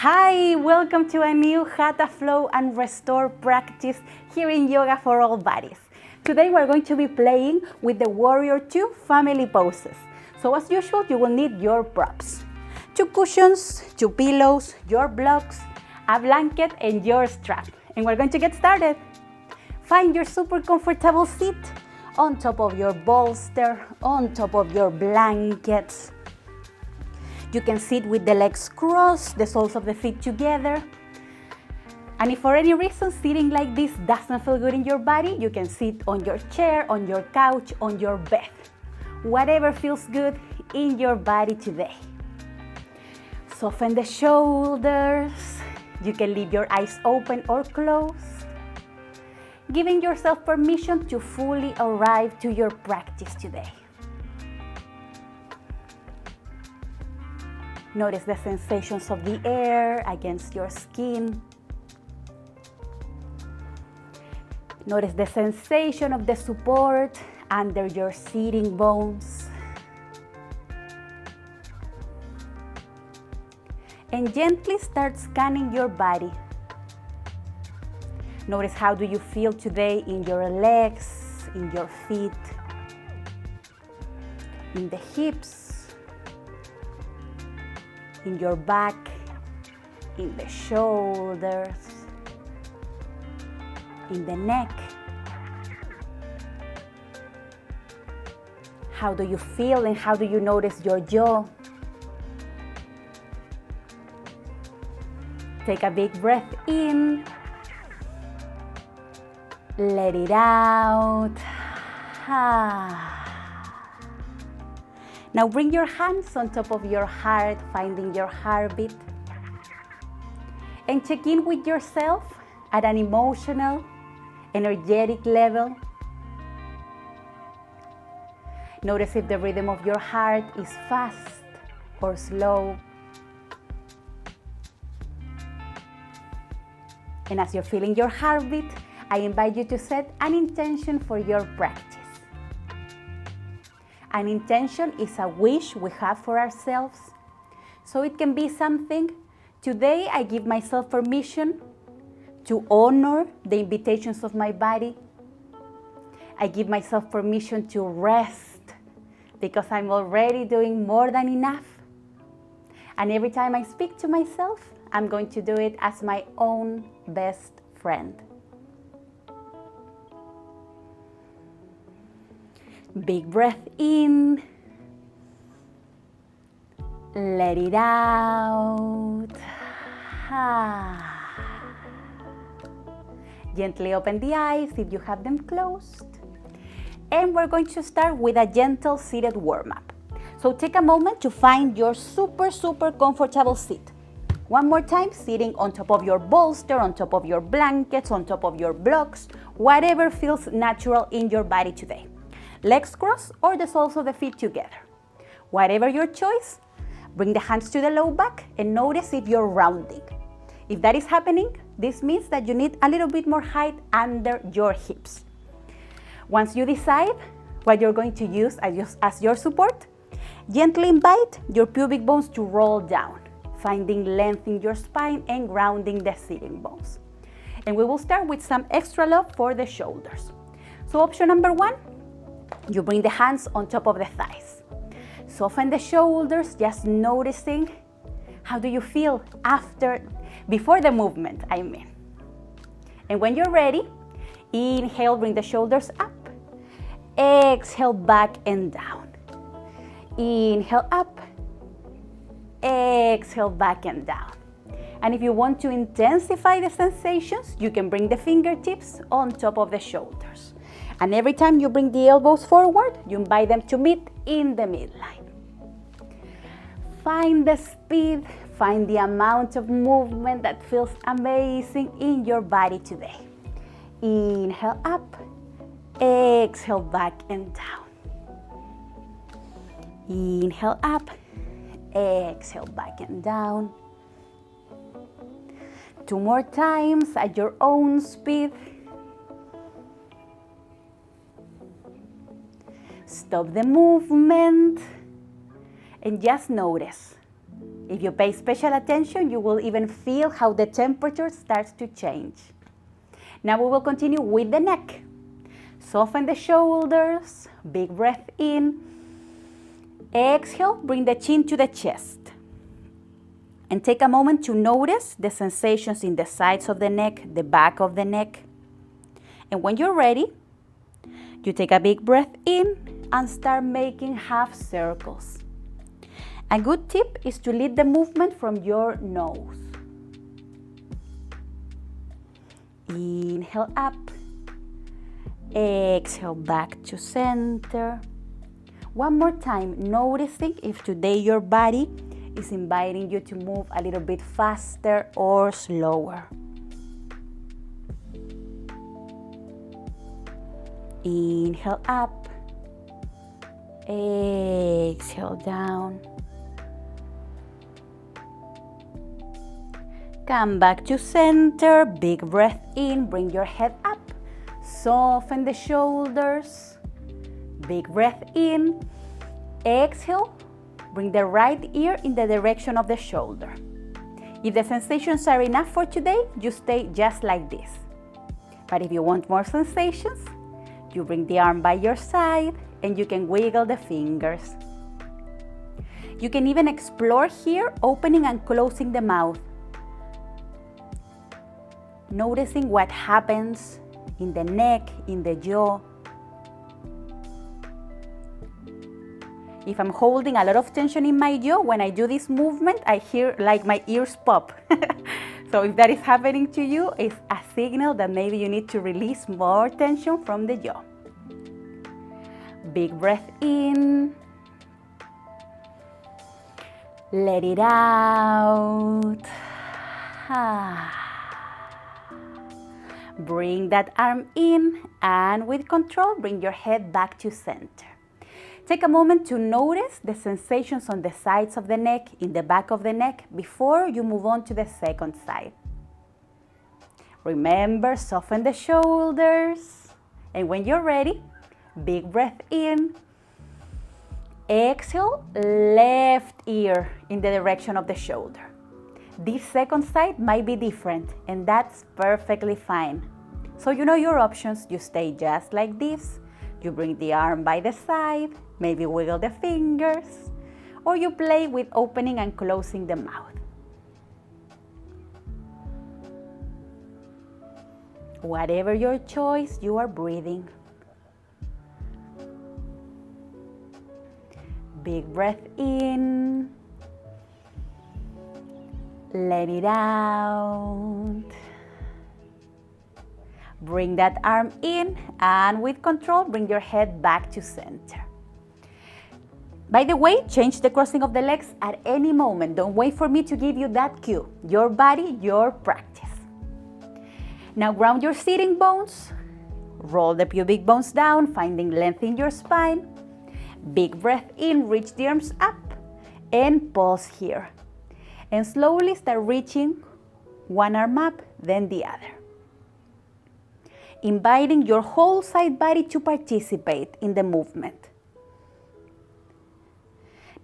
Hi, welcome to a new Hatha Flow and Restore practice here in Yoga for All Bodies. Today we're going to be playing with the Warrior 2 family poses. So as usual, you will need your props. 2 cushions, 2 pillows, your blocks, a blanket and your strap. And we're going to get started. Find your super comfortable seat on top of your bolster, on top of your blankets. You can sit with the legs crossed, the soles of the feet together. And if for any reason sitting like this doesn't feel good in your body, you can sit on your chair, on your couch, on your bed. Whatever feels good in your body today. Soften the shoulders. You can leave your eyes open or closed. Giving yourself permission to fully arrive to your practice today. Notice the sensations of the air against your skin. Notice the sensation of the support under your sitting bones. And gently start scanning your body. Notice how do you feel today in your legs, in your feet, in the hips, in your back, in the shoulders, in the neck. How do you feel and how do you notice your jaw? Take a big breath in. Let it out. Now bring your hands on top of your heart, finding your heartbeat. And check in with yourself at an emotional, energetic level. Notice if the rhythm of your heart is fast or slow. And as you're feeling your heartbeat, I invite you to set an intention for your practice. An intention is a wish we have for ourselves. So it can be something, today I give myself permission to honor the invitations of my body. I give myself permission to rest because I'm already doing more than enough. And every time I speak to myself, I'm going to do it as my own best friend. Big breath in. Let it out. Gently open the eyes if you have them closed. And we're going to start with a gentle seated warm-up. So take a moment to find your super comfortable seat. One more time, sitting on top of your bolster, on top of your blankets, on top of your blocks, whatever feels natural in your body today. Legs crossed or the soles of the feet together. Whatever your choice, bring the hands to the low back and notice if you're rounding. If that is happening, this means that you need a little bit more height under your hips. Once you decide what you're going to use as your support, gently invite your pubic bones to roll down, finding length in your spine and grounding the sitting bones. And we will start with some extra love for the shoulders. So option number 1, you bring the hands on top of the thighs. Soften the shoulders, just noticing how do you feel before the movement, I mean. And when you're ready, inhale, bring the shoulders up. Exhale, back and down. Inhale, up. Exhale, back and down. And if you want to intensify the sensations, you can bring the fingertips on top of the shoulders. And every time you bring the elbows forward, you invite them to meet in the midline. Find the speed, find the amount of movement that feels amazing in your body today. Inhale up, exhale back and down. Inhale up, exhale back and down. 2 more times at your own speed. Stop the movement and just notice If you pay special attention, you will even feel how the temperature starts to change. Now we will continue with the neck. Soften the shoulders, big breath in. Exhale, bring the chin to the chest. And take a moment to notice the sensations in the sides of the neck, the back of the neck. And when you're ready, you take a big breath in and start making half circles. A good tip is to lead the movement from your nose. Inhale up. Exhale back to center. One more time, noticing if today your body is inviting you to move a little bit faster or slower. Inhale up. Exhale down. Come back to center. Big breath in. Bring your head up. Soften the shoulders. Big breath in. Exhale. Bring the right ear in the direction of the shoulder. If the sensations are enough for today, you stay just like this. But if you want more sensations, you bring the arm by your side and you can wiggle the fingers. You can even explore here, opening and closing the mouth. Noticing what happens in the neck, in the jaw. If I'm holding a lot of tension in my jaw, when I do this movement, I hear like my ears pop. So if that is happening to you, it's a signal that maybe you need to release more tension from the jaw. Big breath in. Let it out. Bring that arm in, and with control, bring your head back to center. Take a moment to notice the sensations on the sides of the neck, in the back of the neck, before you move on to the second side. Remember, soften the shoulders. And when you're ready, big breath in. Exhale, left ear in the direction of the shoulder. This second side might be different, and that's perfectly fine. So you know your options. You stay just like this. You bring the arm by the side, maybe wiggle the fingers, or you play with opening and closing the mouth. Whatever your choice, you are breathing. Big breath in. Let it out. Bring that arm in, and with control, bring your head back to center. By the way, change the crossing of the legs at any moment. Don't wait for me to give you that cue. Your body, your practice. Now ground your sitting bones. Roll the pubic bones down, finding length in your spine. Big breath in, reach the arms up, and pause here. And slowly start reaching one arm up, then the other. Inviting your whole side body to participate in the movement.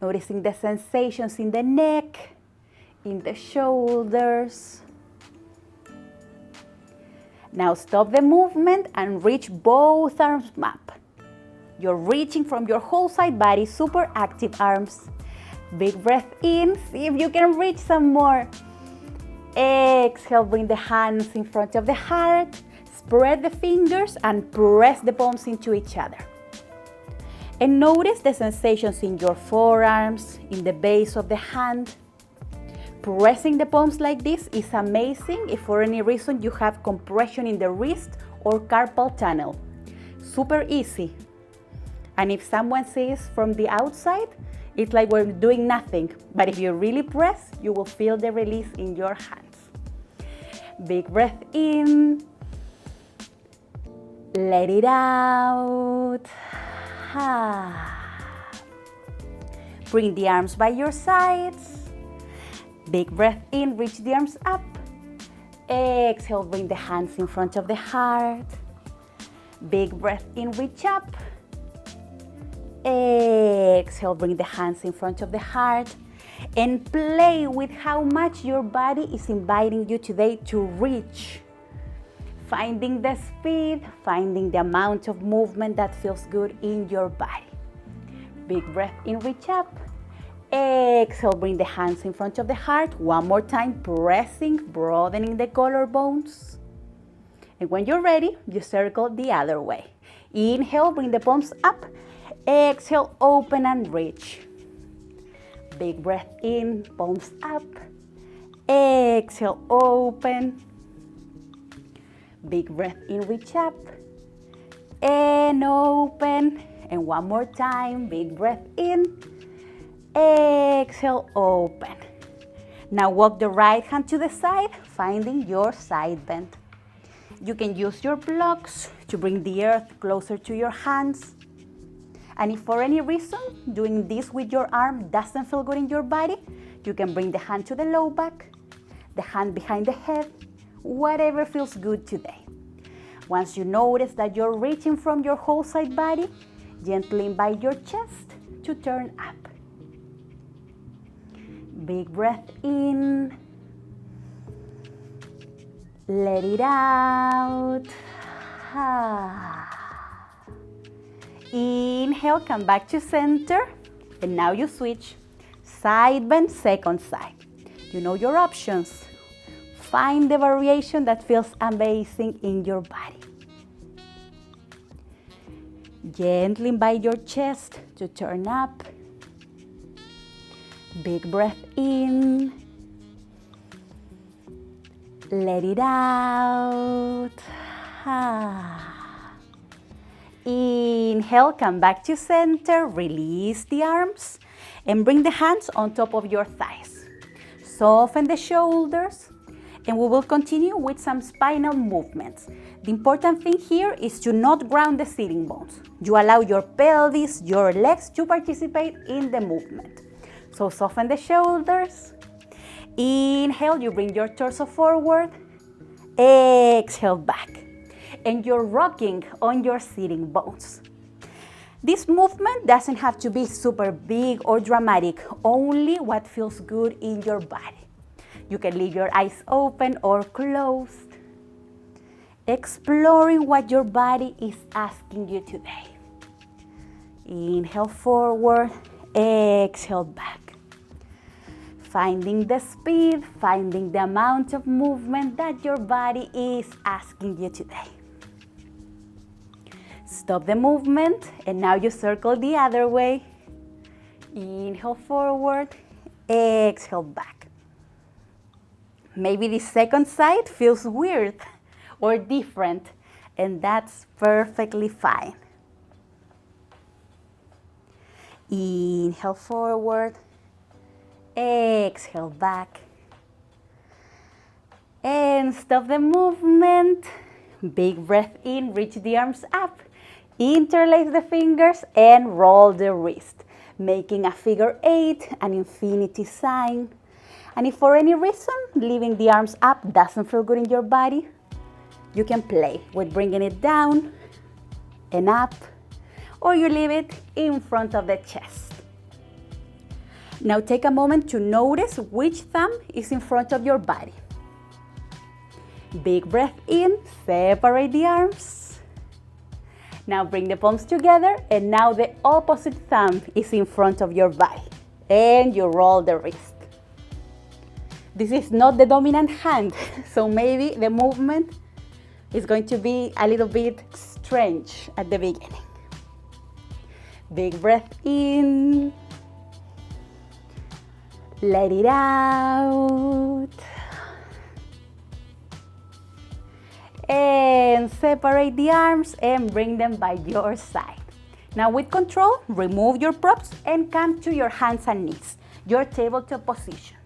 Noticing the sensations in the neck, in the shoulders. Now stop the movement and reach both arms up. You're reaching from your whole side body, super active arms. Big breath in, see if you can reach some more. Exhale, bring the hands in front of the heart. Spread the fingers and press the palms into each other. And notice the sensations in your forearms, in the base of the hand. Pressing the palms like this is amazing if for any reason you have compression in the wrist or carpal tunnel. Super easy. And if someone sees from the outside, it's like we're doing nothing. But if you really press, you will feel the release in your hands. Big breath in. Let it out. Bring the arms by your sides. Big breath in, reach the arms up. Exhale, bring the hands in front of the heart. Big breath in, reach up. Exhale, bring the hands in front of the heart. and play with how much your body is inviting you today to reach. Finding the speed, finding the amount of movement that feels good in your body. Big breath in, reach up. Exhale, bring the hands in front of the heart. One more time, pressing, broadening the collarbones. And when you're ready, you circle the other way. Inhale, bring the palms up. Exhale, open and reach. Big breath in, palms up. Exhale, open. Big breath in, reach up. And open. And one more time, big breath in. Exhale, open. Now walk the right hand to the side, finding your side bend. You can use your blocks to bring the earth closer to your hands. And if for any reason doing this with your arm doesn't feel good in your body, you can bring the hand to the low back, the hand behind the head, whatever feels good today. Once you notice that you're reaching from your whole side body, gently invite your chest to turn up. Big breath in. Let it out. Inhale, come back to center. And now you switch. Side bend, second side. You know your options. Find the variation that feels amazing in your body. Gently invite your chest to turn up. Big breath in. Let it out. Inhale, come back to center, release the arms, and bring the hands on top of your thighs. Soften the shoulders, and we will continue with some spinal movements. The important thing here is to not ground the sitting bones. You allow your pelvis, your legs to participate in the movement. So soften the shoulders. Inhale, you bring your torso forward. Exhale, back. And you're rocking on your sitting bones. This movement doesn't have to be super big or dramatic, only what feels good in your body. You can leave your eyes open or closed, exploring what your body is asking you today. Inhale forward, exhale back. Finding the speed, finding the amount of movement that your body is asking you today. Stop the movement, and now you circle the other way. Inhale forward, exhale back. Maybe the second side feels weird or different, and that's perfectly fine. Inhale forward, exhale back. And stop the movement. Big breath in, reach the arms up. Interlace the fingers and roll the wrist, making a figure 8, an infinity sign. And if for any reason leaving the arms up doesn't feel good in your body, you can play with bringing it down and up, or you leave it in front of the chest. Now take a moment to notice which thumb is in front of your body. Big breath in, separate the arms. Now bring the palms together, and now the opposite thumb is in front of your body, and you roll the wrist. This is not the dominant hand, so maybe the movement is going to be a little bit strange at the beginning. Big breath in. Let it out. And separate the arms and bring them by your side. Now with control, remove your props and come to your hands and knees, your tabletop position.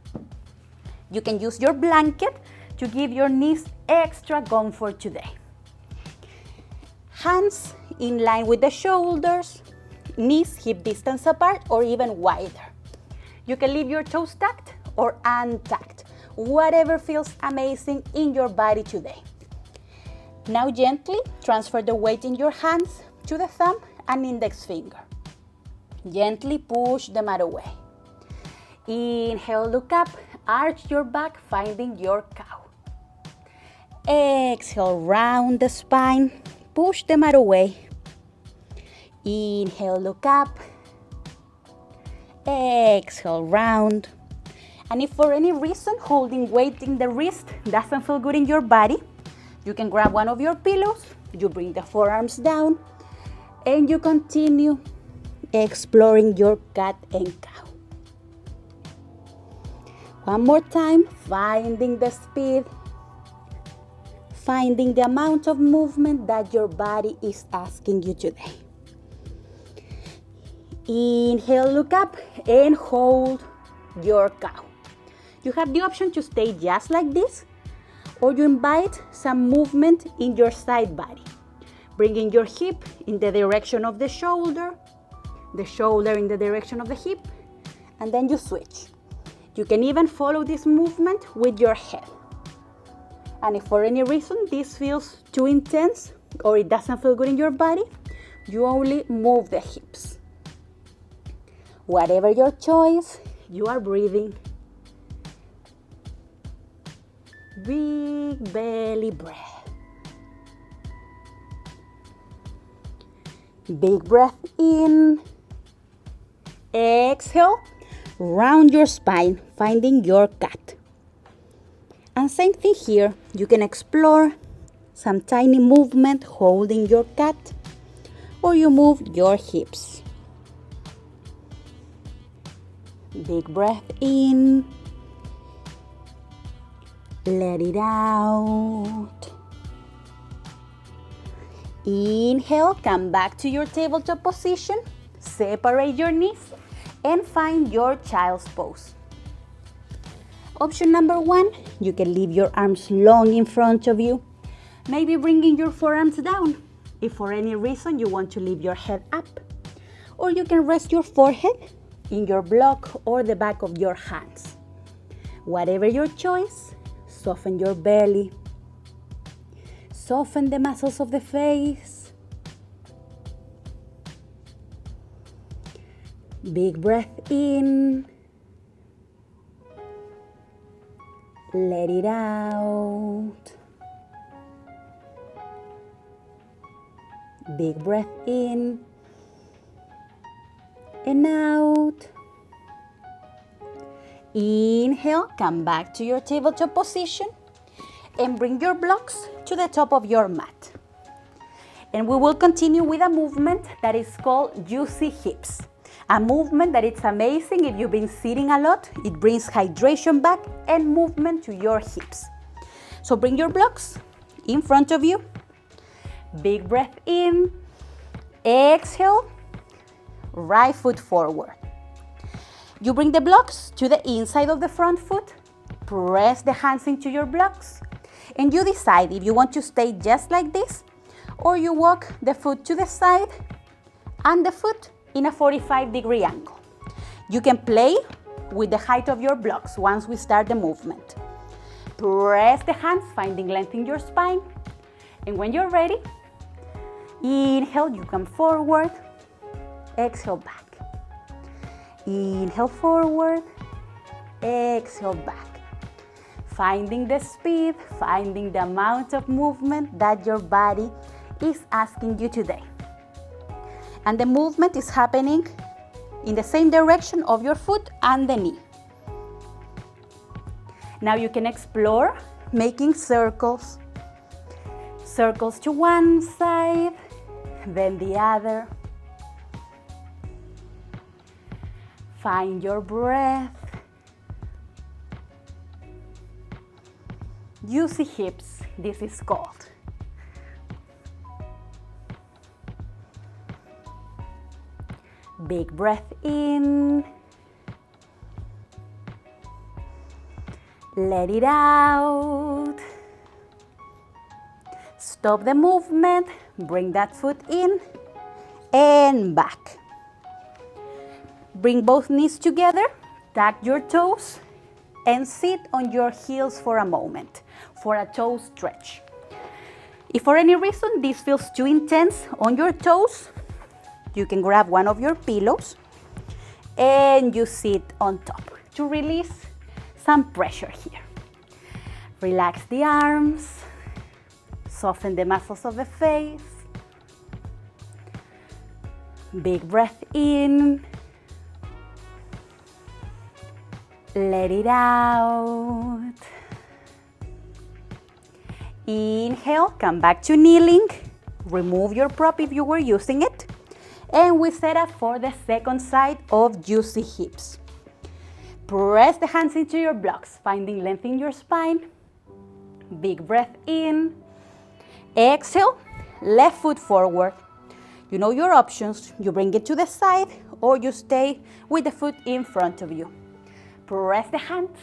You can use your blanket to give your knees extra comfort today. Hands in line with the shoulders, knees hip distance apart or even wider. You can leave your toes tucked or untucked, whatever feels amazing in your body today. Now gently transfer the weight in your hands to the thumb and index finger. Gently push the mat away. Inhale, look up, arch your back, finding your cow. Exhale, round the spine, push the mat away. Inhale, look up. Exhale, round. And if for any reason holding weight in the wrist doesn't feel good in your body, you can grab one of your pillows, you bring the forearms down, and you continue exploring your cat and cow. One more time, finding the speed, finding the amount of movement that your body is asking you today. Inhale, look up, and hold your cow. You have the option to stay just like this, or you invite some movement in your side body, bringing your hip in the direction of the shoulder in the direction of the hip, and then you switch. You can even follow this movement with your head. And if for any reason this feels too intense or it doesn't feel good in your body, you only move the hips. Whatever your choice, you are breathing. Big belly breath. Big breath in. Exhale, round your spine, finding your cat. And same thing here, you can explore some tiny movement holding your cat, or you move your hips. Big breath in. Let it out. Inhale, come back to your tabletop position. Separate your knees and find your child's pose. Option number 1, you can leave your arms long in front of you, maybe bringing your forearms down if for any reason you want to leave your head up. Or you can rest your forehead in your block or the back of your hands. Whatever your choice, soften your belly, soften the muscles of the face. Big breath in. Let it out. Big breath in and out. Inhale, come back to your tabletop position and bring your blocks to the top of your mat. And we will continue with a movement that is called juicy hips. A movement that it's amazing if you've been sitting a lot. It brings hydration back and movement to your hips. So bring your blocks in front of you. Big breath in. Exhale. Right foot forward. You bring the blocks to the inside of the front foot. Press the hands into your blocks. And you decide if you want to stay just like this, or you walk the foot to the side and the foot in a 45-degree angle. You can play with the height of your blocks once we start the movement. Press the hands, finding length in your spine. And when you're ready, inhale, you come forward. Exhale, back. Inhale, forward. Exhale, back. Finding the speed, finding the amount of movement that your body is asking you today. And the movement is happening in the same direction of your foot and the knee. Now you can explore making circles. Circles to one side, then the other. Find your breath. Juicy hips, this is called. Big breath in. Let it out. Stop the movement. Bring that foot in and back. Bring both knees together. Tuck your toes and sit on your heels for a moment for a toe stretch. If for any reason this feels too intense on your toes, you can grab one of your pillows and you sit on top to release some pressure here. Relax the arms, soften the muscles of the face. Big breath in. Let it out. Inhale, come back to kneeling. Remove your prop if you were using it. And we set up for the second side of juicy hips. Press the hands into your blocks, finding length in your spine. Big breath in. Exhale, left foot forward. You know your options. You bring it to the side or you stay with the foot in front of you. Press the hands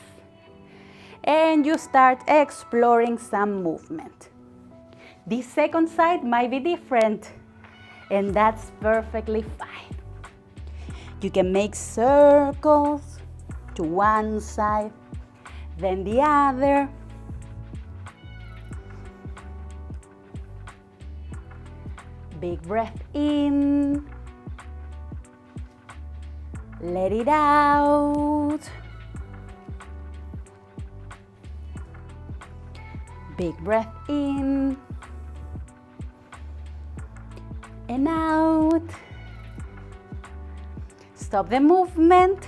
and you start exploring some movement. This second side might be different, and that's perfectly fine. You can make circles to one side, then the other. Big breath in. Let it out. Big breath in and out. Stop the movement.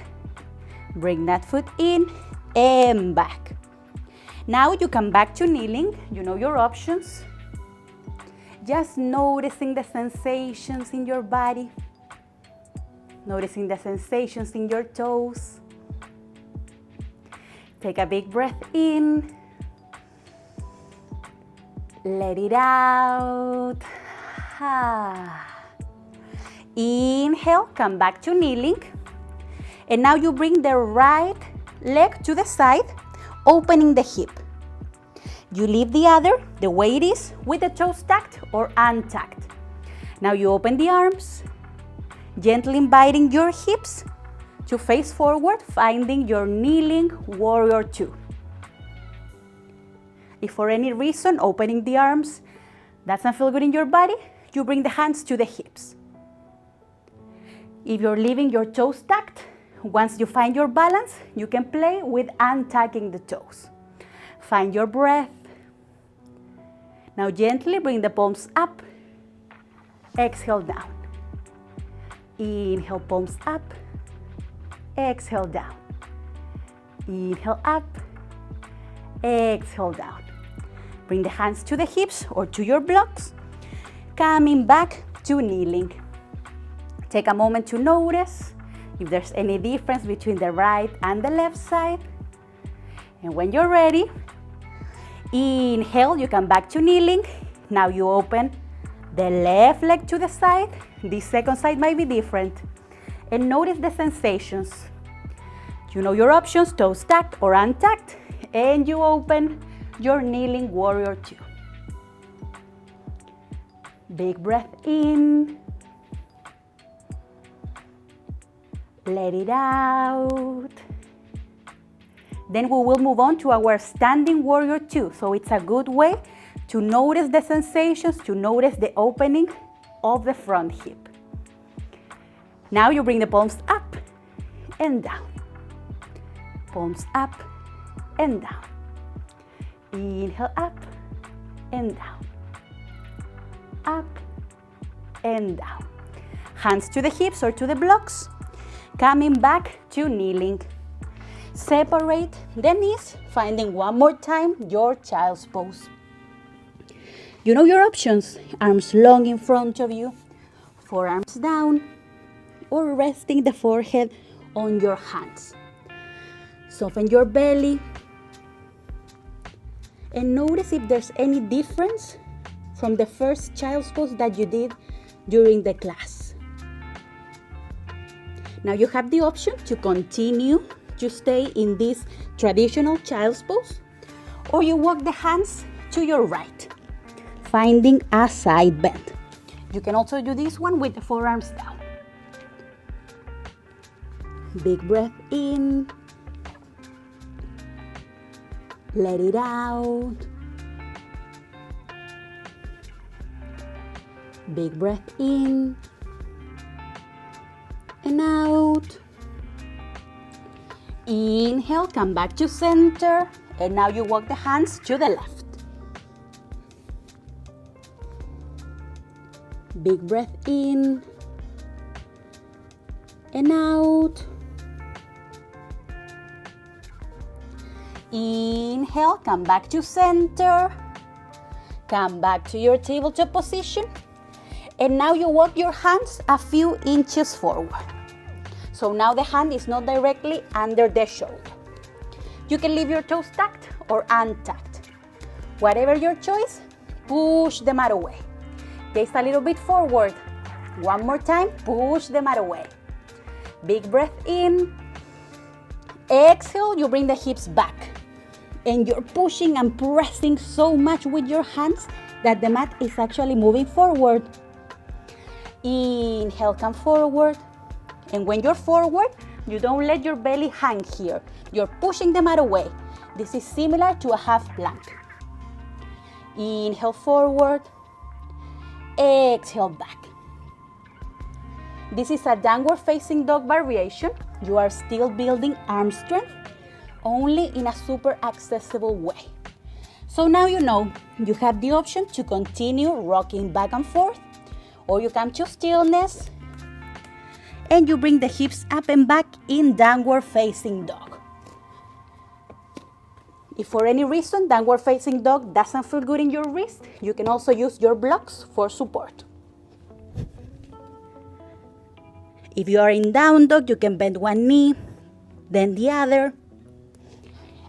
Bring that foot in and back. Now you come back to kneeling. You know your options. Just noticing the sensations in your body. Noticing the sensations in your toes. Take a big breath in. Let it out. Inhale, come back to kneeling. And now you bring the right leg to the side, opening the hip. You leave the other the way it is with the toes tucked or untucked. Now you open the arms, gently inviting your hips to face forward, finding your kneeling warrior two. If for any reason opening the arms doesn't feel good in your body, you bring the hands to the hips. If you're leaving your toes tucked, once you find your balance, you can play with untucking the toes. Find your breath. Now gently bring the palms up. Exhale down. Inhale, palms up. Exhale down. Inhale up. Exhale down. Bring the hands to the hips or to your blocks. Coming back to kneeling. Take a moment to notice if there's any difference between the right and the left side. And when you're ready, inhale, you come back to kneeling. Now you open the left leg to the side. The second side might be different. And notice the sensations. You know your options, toes tucked or untucked. And you open your kneeling warrior two. Big breath in. Let it out. Then we will move on to our standing warrior two. So it's a good way to notice the sensations, to notice the opening of the front hip. Now you bring the palms up and down. Palms up and down. Inhale, up and down. Up and down. Hands to the hips or to the blocks. Coming back to kneeling. Separate the knees, finding one more time your child's pose. You know your options. Arms long in front of you, forearms down, or resting the forehead on your hands. Soften your belly. And notice if there's any difference from the first child's pose that you did during the class. Now you have the option to continue to stay in this traditional child's pose, or you walk the hands to your right, finding a side bend. You can also do this one with the forearms down. Big breath in. Let it out. Big breath in and out. Inhale, come back to center. And now you walk the hands to the left. Big breath in and out. Inhale, come back to center. Come back to your tabletop position. And now you walk your hands a few inches forward. So now the hand is not directly under the shoulder. You can leave your toes tucked or untucked. Whatever your choice, push the mat away. Gaze a little bit forward. One more time, push the mat away. Big breath in. Exhale, you bring the hips back. And you're pushing and pressing so much with your hands that the mat is actually moving forward. Inhale, come forward. And when you're forward, you don't let your belly hang here. You're pushing the mat away. This is similar to a half plank. Inhale forward. Exhale back. This is a downward facing dog variation. You are still building arm strength, only in a super accessible way. So now you know you have the option to continue rocking back and forth, or you come to stillness and you bring the hips up and back in downward facing dog. If for any reason downward facing dog doesn't feel good in your wrist, you can also use your blocks for support. If you are in down dog, you can bend one knee, then the other.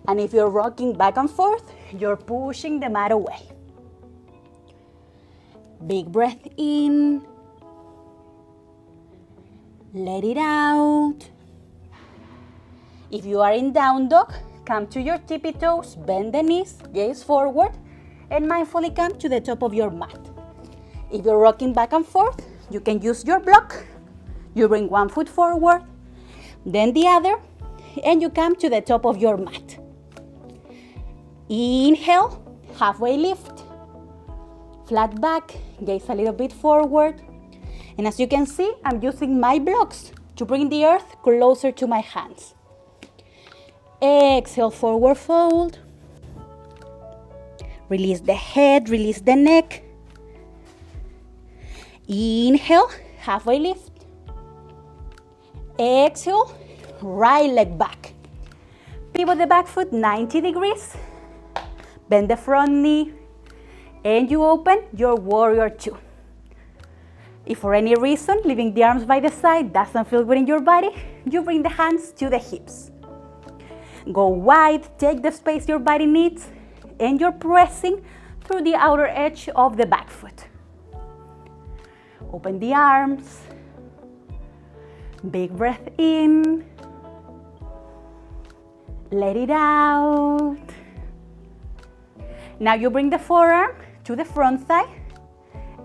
And if you're rocking back and forth, you're pushing the mat away. Big breath in. Let it out. If you are in down dog, come to your tippy toes, bend the knees, gaze forward, and mindfully come to the top of your mat. If you're rocking back and forth, you can use your block. You bring one foot forward, then the other, and you come to the top of your mat. Inhale, halfway lift, flat back, gaze a little bit forward. And as you can see, I'm using my blocks to bring the earth closer to my hands. Exhale, forward fold. Release the head, release the neck. Inhale, halfway lift. Exhale, right leg back. Pivot the back foot 90 degrees. Bend the front knee. And you open your warrior two. If for any reason leaving the arms by the side doesn't feel good in your body, you bring the hands to the hips. Go wide, take the space your body needs, and you're pressing through the outer edge of the back foot. Open the arms. Big breath in. Let it out. Now you bring the forearm to the front thigh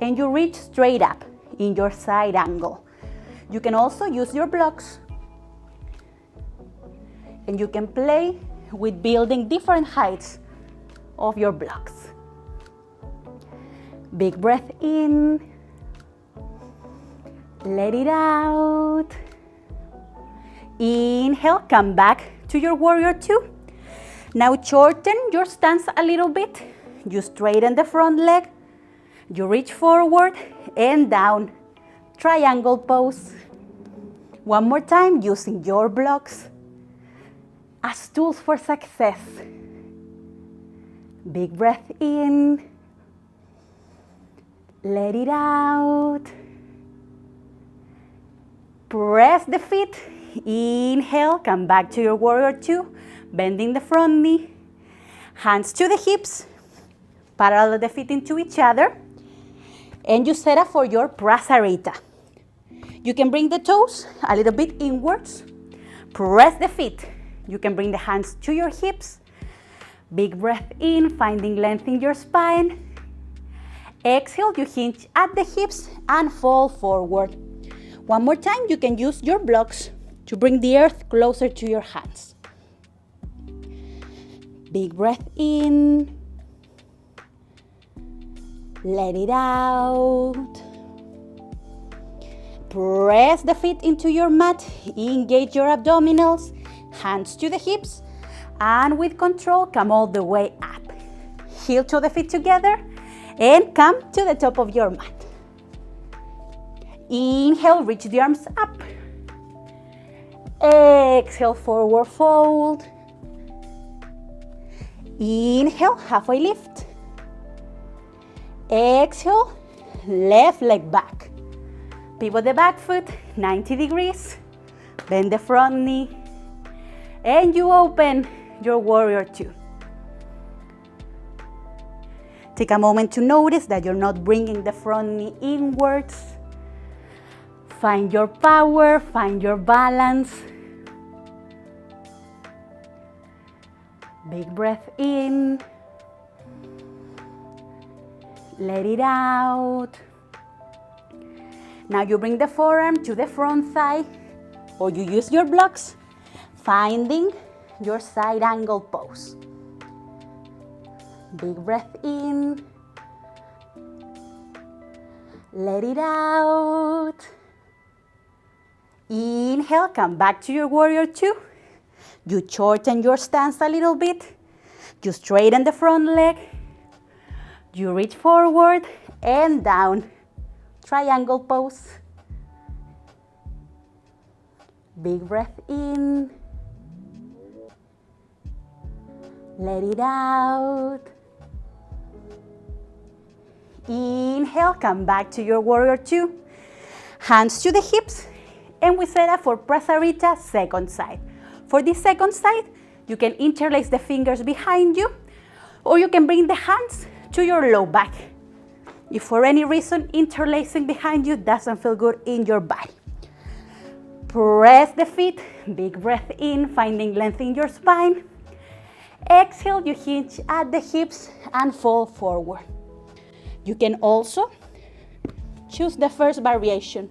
and you reach straight up in your side angle. You can also use your blocks. And you can play with building different heights of your blocks. Big breath in. Let it out. Inhale, come back to your warrior two. Now shorten your stance a little bit. You straighten the front leg. You reach forward and down. Triangle pose. One more time using your blocks as tools for success. Big breath in. Let it out. Press the feet. Inhale, come back to your warrior two, bending the front knee. Hands to the hips, parallel the feet into each other. And you set up for your prasarita. You can bring the toes a little bit inwards. Press the feet. You can bring the hands to your hips. Big breath in, finding length in your spine. Exhale, you hinge at the hips and fall forward. One more time, you can use your blocks to bring the earth closer to your hands. Big breath in. Let it out. Press the feet into your mat. Engage your abdominals. hands to the hips, and with control, come all the way up. Heel to the feet together, and come to the top of your mat. Inhale, reach the arms up. Exhale, forward fold. Inhale, halfway lift. Exhale, left leg back. Pivot the back foot 90 degrees. Bend the front knee. And you open your warrior two. Take a moment to notice that you're not bringing the front knee inwards. Find your power, find your balance. Big breath in. Let it out. Now you bring the forearm to the front thigh, or you use your blocks, finding your side angle pose. Big breath in. Let it out. Inhale, come back to your warrior two. You shorten your stance a little bit. You straighten the front leg. You reach forward and down. Triangle pose. Big breath in. Let it out. Inhale, come back to your warrior two. Hands to the hips. And we set up for Prasarita, second side. For this second side, you can interlace the fingers behind you, or you can bring the hands to your low back. If for any reason interlacing behind you doesn't feel good in your body. Press the feet, big breath in, finding length in your spine. Exhale, you hinge at the hips and fall forward. You can also choose the first variation.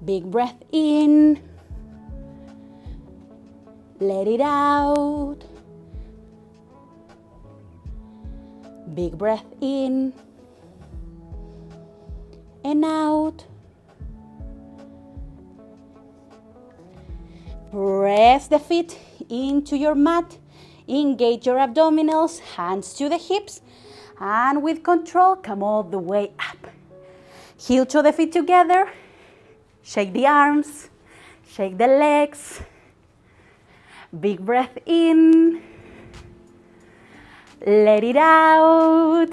Big breath in. Let it out. Big breath in and out. Press the feet into your mat. Engage your abdominals, hands to the hips, and with control, come all the way up. Heel to the feet together. Shake the arms, shake the legs. Big breath in. Let it out.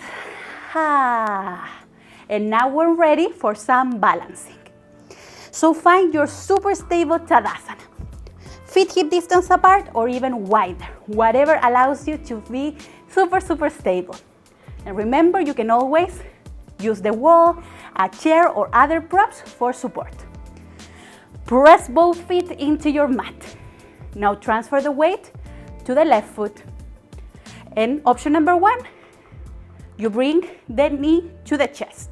And now we're ready for some balancing. So find your super stable Tadasana. Feet hip distance apart or even wider, whatever allows you to be super stable. And remember, you can always use the wall, a chair, or other props for support. Press both feet into your mat. Now transfer the weight to the left foot. And option number one, you bring the knee to the chest.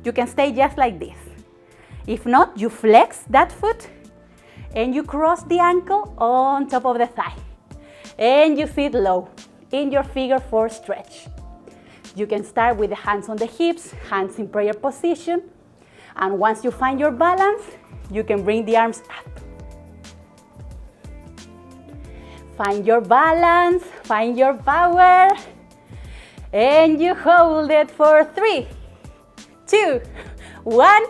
You can stay just like this. If not, you flex that foot and you cross the ankle on top of the thigh. And you sit low in your figure four stretch. You can start with the hands on the hips, hands in prayer position. And once you find your balance, you can bring the arms up. Find your balance, find your power, and you hold it for 3, 2, 1,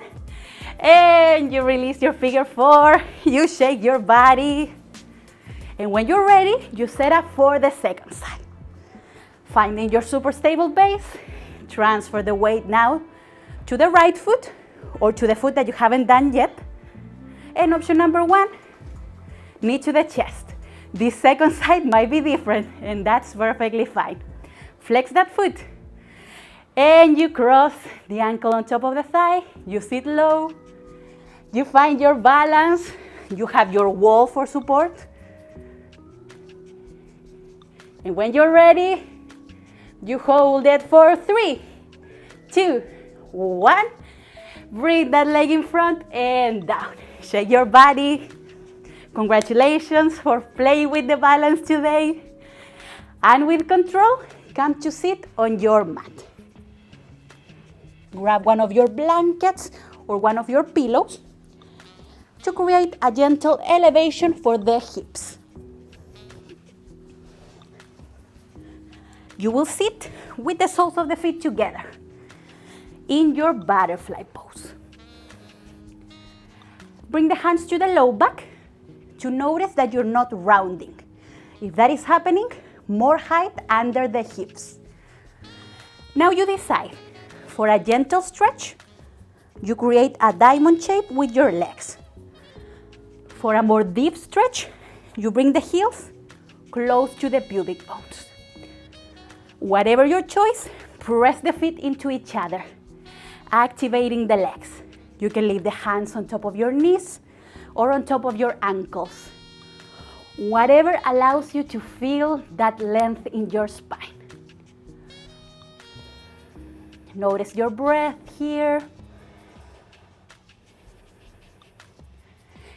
and you release your figure four, you shake your body, and when you're ready, you set up for the second side. Finding your super stable base, transfer the weight now to the right foot or to the foot that you haven't done yet, and option number one, knee to the chest. This second side might be different, and that's perfectly fine. Flex that foot, and you cross the ankle on top of the thigh. You sit low, you find your balance, you have your wall for support. And when you're ready, you hold it for 3, 2, 1. Bring that leg in front and down. Shake your body. Congratulations for playing with the balance today. And with control, come to sit on your mat. Grab one of your blankets or one of your pillows. to create a gentle elevation for the hips. You will sit with the soles of the feet together in your butterfly pose. Bring the hands to the low back to notice that you're not rounding. If that is happening, more height under the hips. Now you decide, for a gentle stretch, you create a diamond shape with your legs. For a more deep stretch, you bring the heels close to the pubic bones. Whatever your choice, press the feet into each other, activating the legs. You can leave the hands on top of your knees or on top of your ankles. Whatever allows you to feel that length in your spine. Notice your breath here.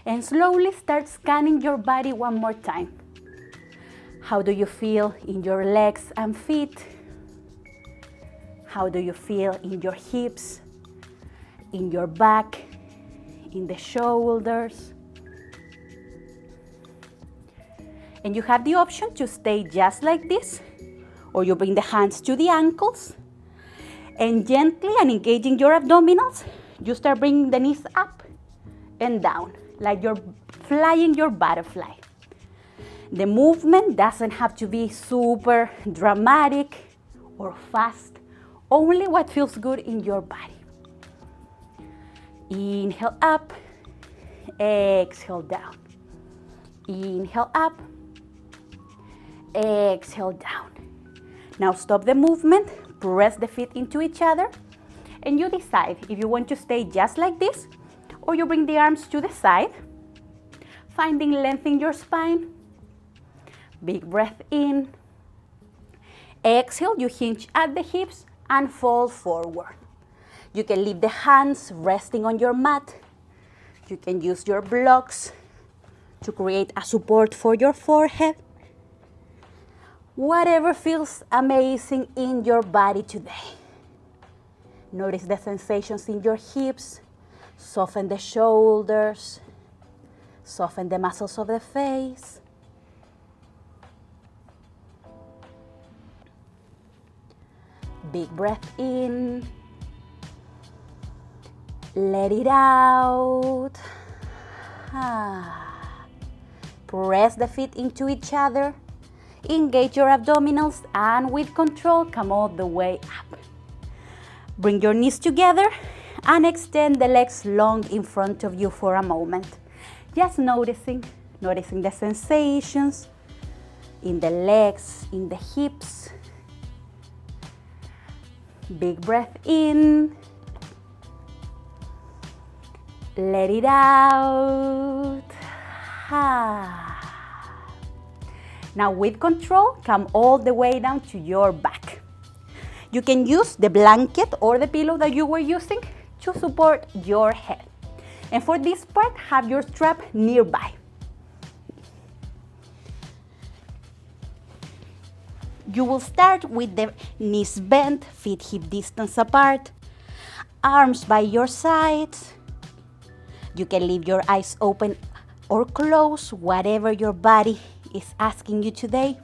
And slowly start scanning your body one more time. How do you feel in your legs and feet? How do you feel in your hips, in your back, in the shoulders? And you have the option to stay just like this, or you bring the hands to the ankles, and gently and engaging your abdominals, you start bringing the knees up and down, like you're flying your butterfly. The movement doesn't have to be super dramatic or fast, only what feels good in your body. Inhale up, exhale down. Inhale up, exhale down. Now stop the movement, press the feet into each other, and you decide if you want to stay just like this, or you bring the arms to the side, finding length in your spine. Big breath in. Exhale, you hinge at the hips and fall forward. You can leave the hands resting on your mat. You can use your blocks to create a support for your forehead. Whatever feels amazing in your body today. Notice the sensations in your hips. Soften the shoulders. Soften the muscles of the face. Big breath in. Let it out. Press the feet into each other. Engage your abdominals, and with control, come all the way up. Bring your knees together and extend the legs long in front of you for a moment. Just noticing the sensations in the legs, in the hips. Big breath in. Let it out. Now with control, come all the way down to your back. You can use the blanket or the pillow that you were using to support your head. And for this part, have your strap nearby. You will start with the knees bent, feet hip distance apart, arms by your sides. You can leave your eyes open or closed, whatever your body is asking you today.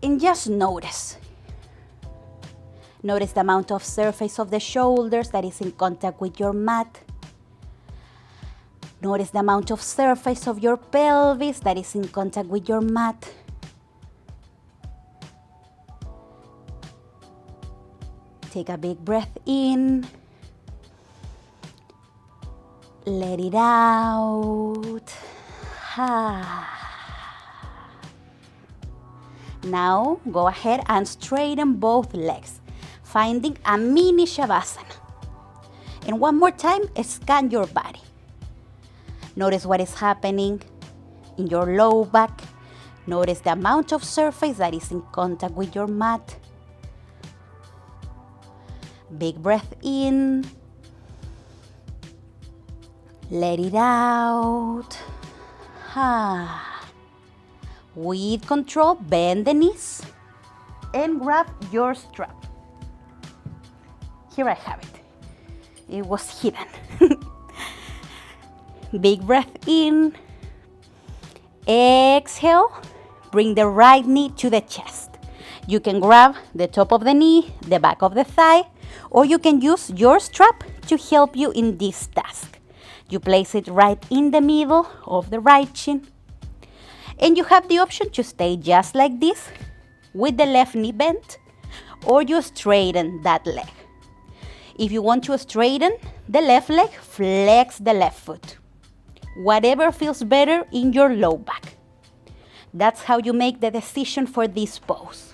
And just notice. Notice the amount of surface of the shoulders that is in contact with your mat. Notice the amount of surface of your pelvis that is in contact with your mat. Take a big breath in. Let it out. Now go ahead and straighten both legs, finding a mini Shavasana. And one more time, scan your body. Notice what is happening in your low back. Notice the amount of surface that is in contact with your mat. Big breath in. Let it out. With control, bend the knees and grab your strap. Here I have it. It was hidden. Big breath in. Exhale. Bring the right knee to the chest. You can grab the top of the knee, the back of the thigh, or you can use your strap to help you in this task. You place it right in the middle of the right shin. And you have the option to stay just like this with the left knee bent, or you straighten that leg. If you want to straighten the left leg, flex the left foot. Whatever feels better in your low back. That's how you make the decision for this pose.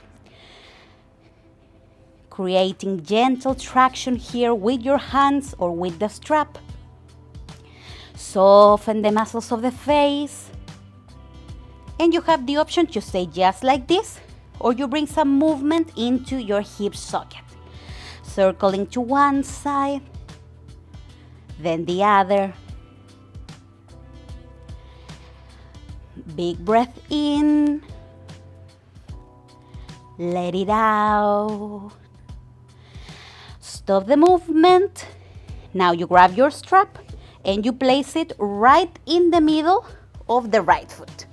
Creating gentle traction here with your hands or with the strap. Soften the muscles of the face. And you have the option to stay just like this, or you bring some movement into your hip socket. Circling to one side, then the other. Big breath in. Let it out. Stop the movement. Now you grab your strap and you place it right in the middle of the right foot.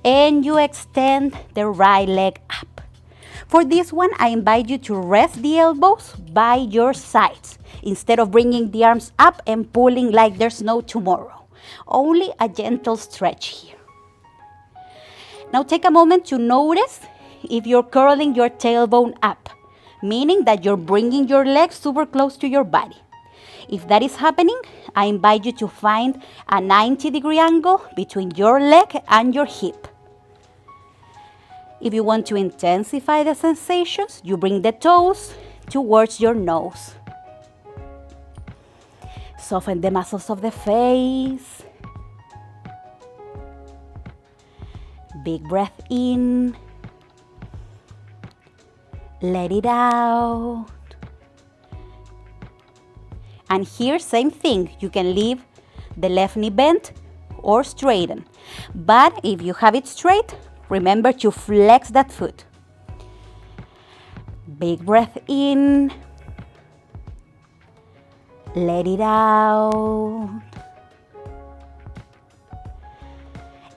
And you extend the right leg up. For this one, I invite you to rest the elbows by your sides instead of bringing the arms up and pulling like there's no tomorrow. Only a gentle stretch here. Now take a moment to notice if you're curling your tailbone up, meaning that you're bringing your legs super close to your body. If that is happening, I invite you to find a 90-degree angle between your leg and your hip. If you want to intensify the sensations, you bring the toes towards your nose. Soften the muscles of the face. Big breath in. Let it out. And here, same thing. You can leave the left knee bent or straighten. But if you have it straight, remember to flex that foot. Big breath in. Let it out.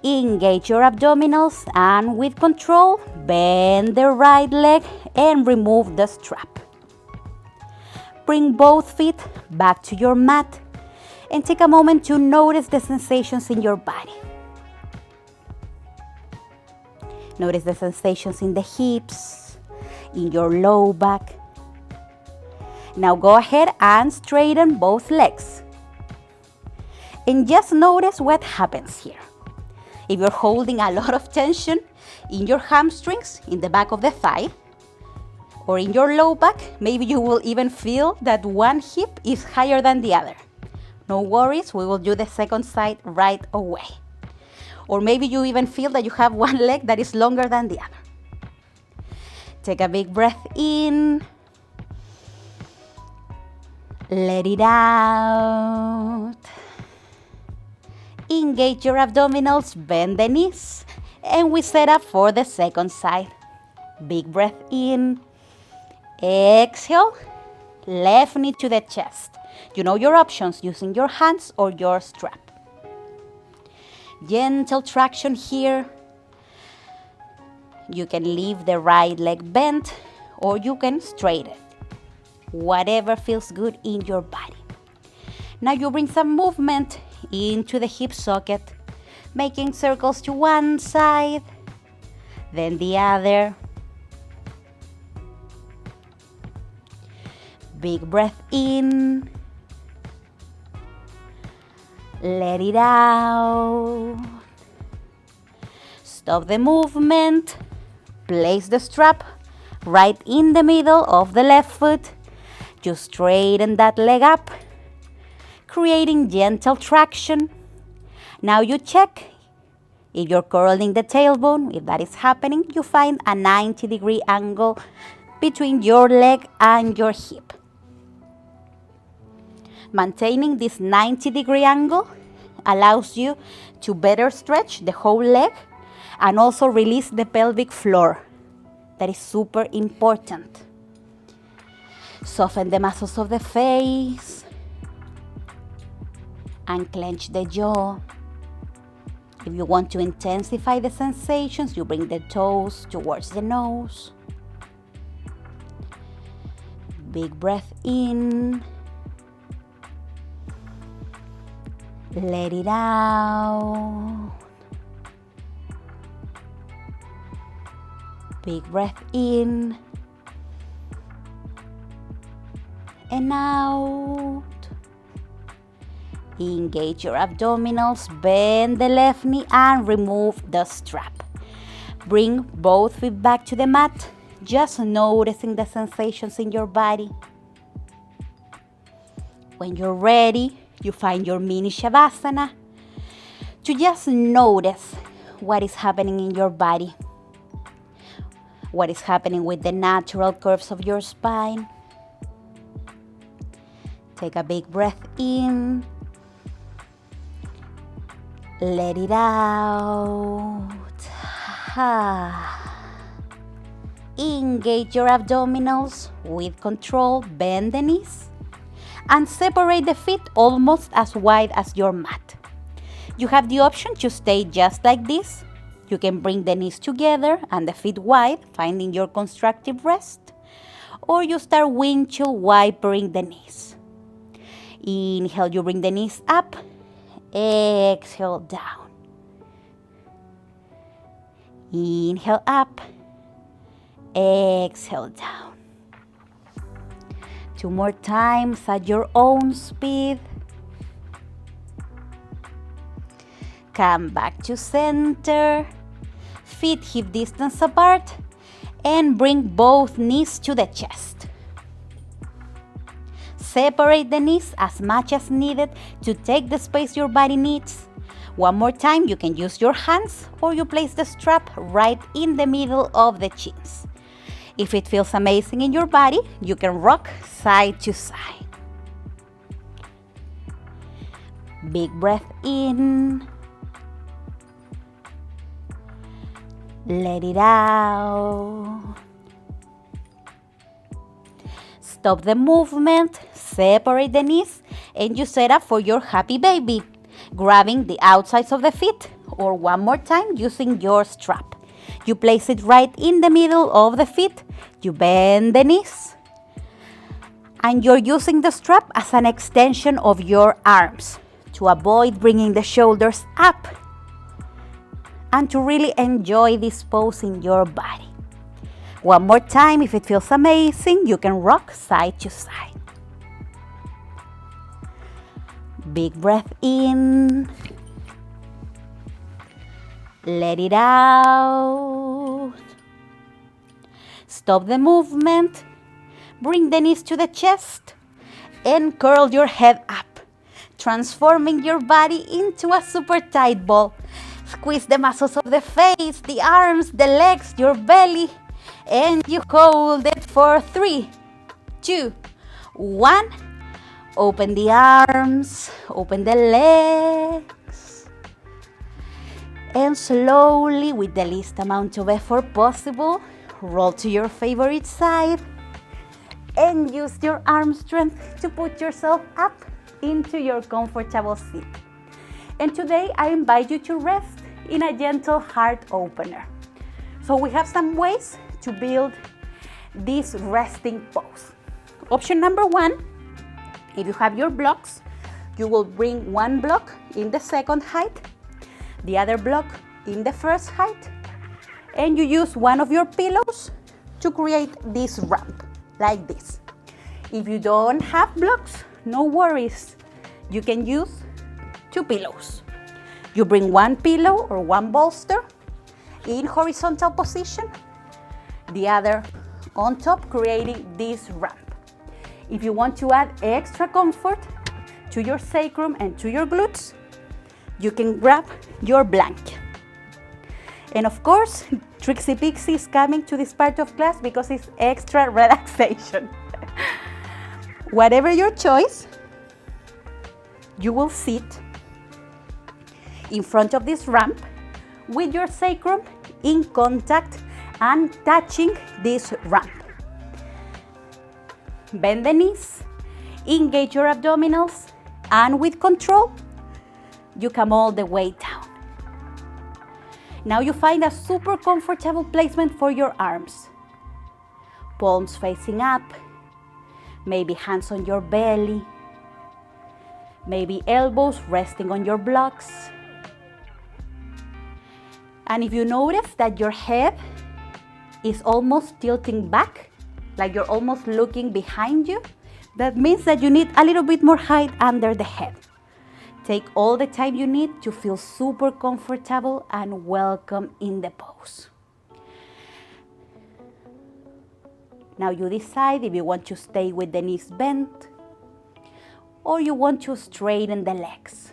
Engage your abdominals and with control, bend the right leg and remove the strap. Bring both feet back to your mat and take a moment to notice the sensations in your body. Notice the sensations in the hips, in your low back. Now go ahead and straighten both legs. And just notice what happens here. If you're holding a lot of tension in your hamstrings, in the back of the thigh, or in your low back, maybe you will even feel that one hip is higher than the other. No worries, we will do the second side right away. Or maybe you even feel that you have one leg that is longer than the other. Take a big breath in. Let it out. Engage your abdominals, bend the knees, and we set up for the second side. Big breath in. Exhale. Left knee to the chest. You know your options, using your hands or your strap. Gentle traction here. You can leave the right leg bent or you can straighten it. Whatever feels good in your body. Now you bring some movement into the hip socket, making circles to one side, then the other. Big breath in. Let it out. Stop the movement. Place the strap right in the middle of the left foot. Just straighten that leg up, creating gentle traction. Now you check if you're curling the tailbone. If that is happening, you find a 90-degree angle between your leg and your hip. Maintaining this 90-degree angle allows you to better stretch the whole leg and also release the pelvic floor. That is super important. Soften the muscles of the face. Unclench the jaw. If you want to intensify the sensations, you bring the toes towards the nose. Big breath in. Let it out. Big breath in and out. Engage your abdominals, bend the left knee and remove the strap. Bring both feet back to the mat, just noticing the sensations in your body. When you're ready, you find your mini Shavasana to just notice what is happening in your body, what is happening with the natural curves of your spine. Take a big breath in. Let it out. Engage your abdominals with control. Bend the knees and separate the feet almost as wide as your mat. You have the option to stay just like this. You can bring the knees together and the feet wide, finding your constructive rest. Or you start windshield wipering the knees. Inhale, you bring the knees up. Exhale, down. Inhale, up. Exhale, down. 2 more times at your own speed. Come back to center. Feet hip distance apart. And bring both knees to the chest. Separate the knees as much as needed to take the space your body needs. 1 more time, you can use your hands or you place the strap right in the middle of the chins. If it feels amazing in your body, you can rock side to side. Big breath in. Let it out. Stop the movement, separate the knees, and you set up for your happy baby, grabbing the outsides of the feet, or 1 more time using your strap. You place it right in the middle of the feet, you bend the knees, and you're using the strap as an extension of your arms to avoid bringing the shoulders up and to really enjoy this pose in your body. 1 more time, if it feels amazing, you can rock side to side. Big breath in. Let it out. Stop the movement. Bring the knees to the chest and curl your head up, transforming your body into a super tight ball. Squeeze the muscles of the face, the arms, the legs, your belly, and you hold it for 3, 2, 1. Open the arms, open the legs, and slowly, with the least amount of effort possible, roll to your favorite side and use your arm strength to put yourself up into your comfortable seat. And today I invite you to rest in a gentle heart opener. So we have some ways to build this resting pose. Option number 1, if you have your blocks, you will bring 1 block in the second height, the other block in the first height, and you use one of your pillows to create this ramp, like this. If you don't have blocks, no worries. You can use 2 pillows. You bring 1 pillow or 1 bolster in horizontal position, the other on top, creating this ramp. If you want to add extra comfort to your sacrum and to your glutes, you can grab your blanket. And of course, Trixie Pixie is coming to this part of class because it's extra relaxation. Whatever your choice, you will sit in front of this ramp with your sacrum in contact and touching this ramp. Bend the knees, engage your abdominals, and with control, you come all the way down. Now you find a super comfortable placement for your arms. Palms facing up, maybe hands on your belly, maybe elbows resting on your blocks. And if you notice that your head is almost tilting back, like you're almost looking behind you, that means that you need a little bit more height under the head. Take all the time you need to feel super comfortable and welcome in the pose. Now you decide if you want to stay with the knees bent or you want to straighten the legs,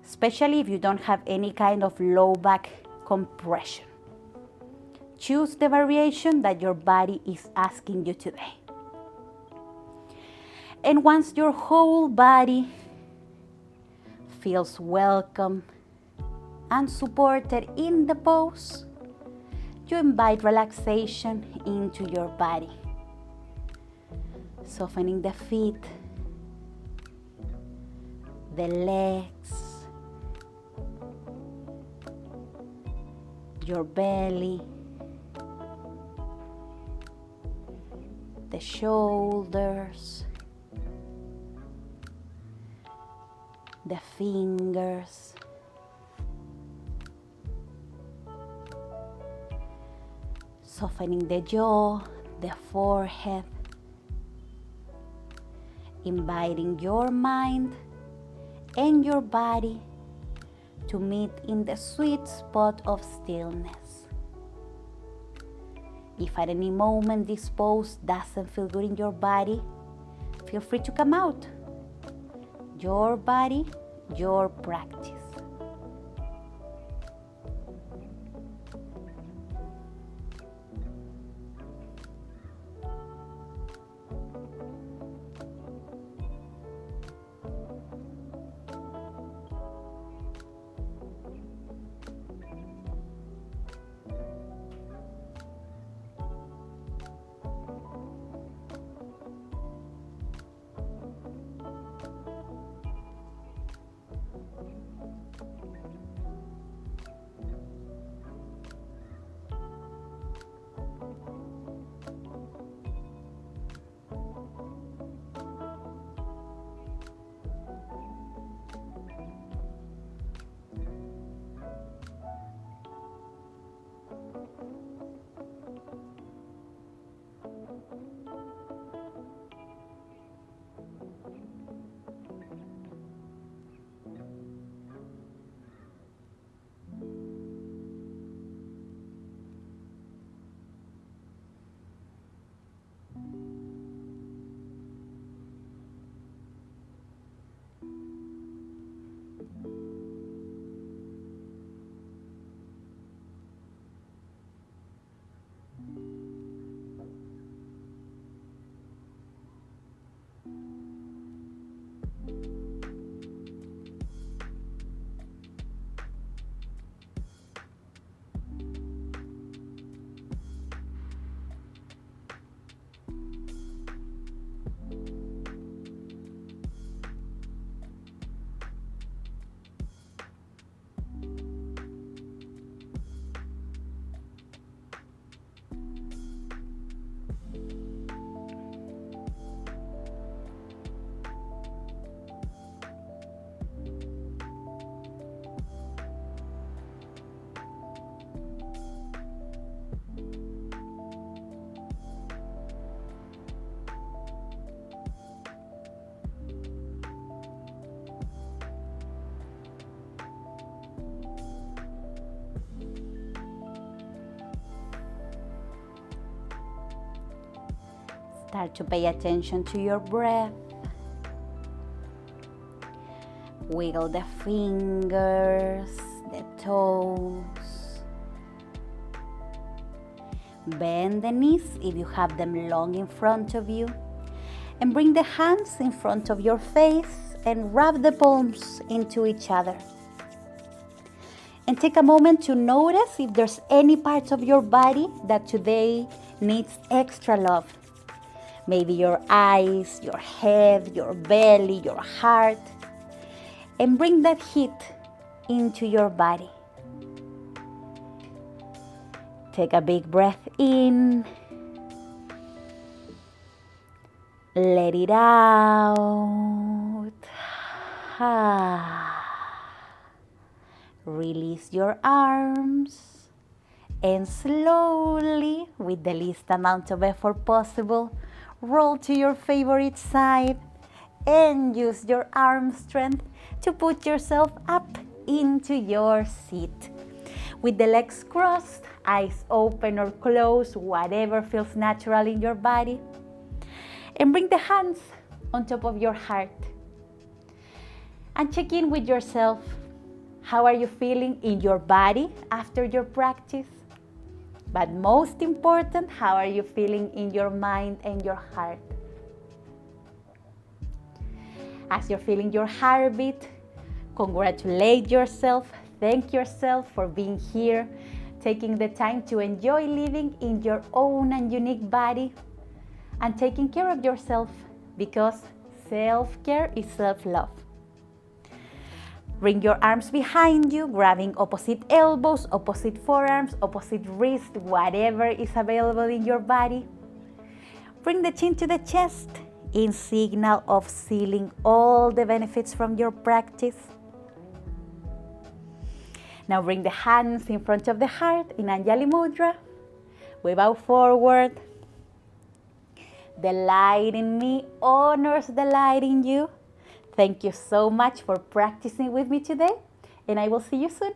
especially if you don't have any kind of low back compression. Choose the variation that your body is asking you today. And once your whole body feels welcome and supported in the pose, you invite relaxation into your body. Softening the feet, the legs, your belly, the shoulders, the fingers, softening the jaw, the forehead, inviting your mind and your body to meet in the sweet spot of stillness. If at any moment this pose doesn't feel good in your body, feel free to come out. Your body, your practice. Start to pay attention to your breath. Wiggle the fingers, the toes. Bend the knees if you have them long in front of you. And bring the hands in front of your face and wrap the palms into each other. And take a moment to notice if there's any part of your body that today needs extra love. Maybe your eyes, your head, your belly, your heart. And bring that heat into your body. Take a big breath in. Let it out. Release your arms. And slowly, with the least amount of effort possible, roll to your favorite side and use your arm strength to put yourself up into your seat. With the legs crossed, eyes open or closed, whatever feels natural in your body. And bring the hands on top of your heart. And check in with yourself. How are you feeling in your body after your practice? But most important, how are you feeling in your mind and your heart? As you're feeling your heartbeat, congratulate yourself, thank yourself for being here, taking the time to enjoy living in your own and unique body, and taking care of yourself, because self-care is self-love. Bring your arms behind you, grabbing opposite elbows, opposite forearms, opposite wrists, whatever is available in your body. Bring the chin to the chest in signal of sealing all the benefits from your practice. Now bring the hands in front of the heart in Anjali Mudra. We bow forward. The light in me honors the light in you. Thank you so much for practicing with me today, and I will see you soon.